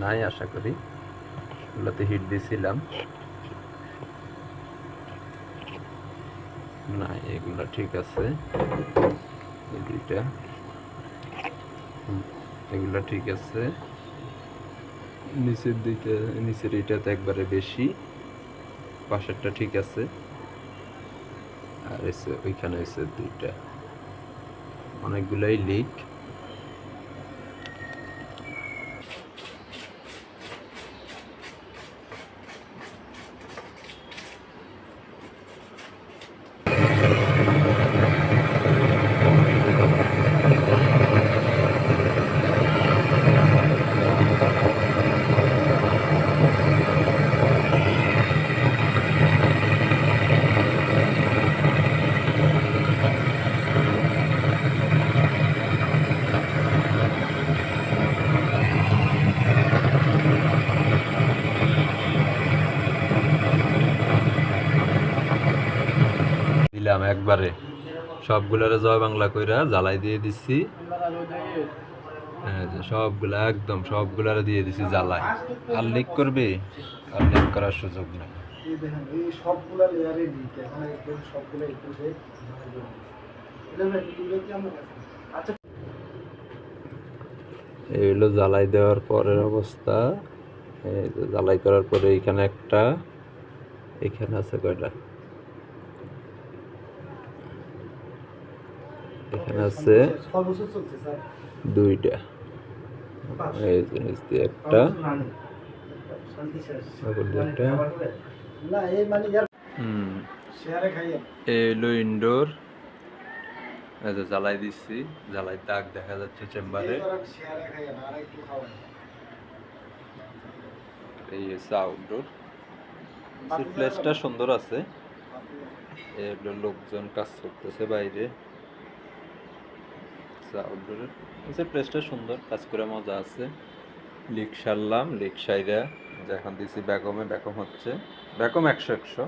নাই আশা করি। এগুলোতে হিট দিছিলাম, না এগুলো ঠিক আছে। এই দুইটা এগুলো ঠিক আছে। নিচের দিকটা, নিচের এইটাতে একবারে বেশি, পাশেরটা ঠিক আছে। আর এসে ওইখানে এসে দুইটা, অনেকগুলাই লিক। দিলাম একবারে সবগুলারে জয় বাংলা কইরা জ্বালাই দিয়ে দিছি। হ্যাঁ, যে সবগুলা একদম সবগুলারে দিয়ে দিছি জ্বালাই। আর লিক করবে? আর লিক করার সুযোগ নেই। এই হলো জ্বালাই দেওয়ার পরের অবস্থা। এই যে জ্বালাই করার পরে এইখানে একটা, এখানে আছে কয়টা, এখানে আছে দুইটা। এই যে নিচ দিয়ে একটা, এই হলো ইনডোর। এই যে জ্বালাই দিচ্ছি, জ্বালাই দাগ দেখা যাচ্ছে চেম্বারে। এই হচ্ছে আউটডোর। প্লেসটা সুন্দর আছে। এই হলো লোকজন কাজ করতেছে বাইরে। আউটডোরের প্লেসটা সুন্দর, কাজ করে মজা আছে। লিক সারলাম, লিক সাইরা এখন দিছি ব্যাকমে, ব্যাকম হচ্ছে, ব্যাকম 100-100।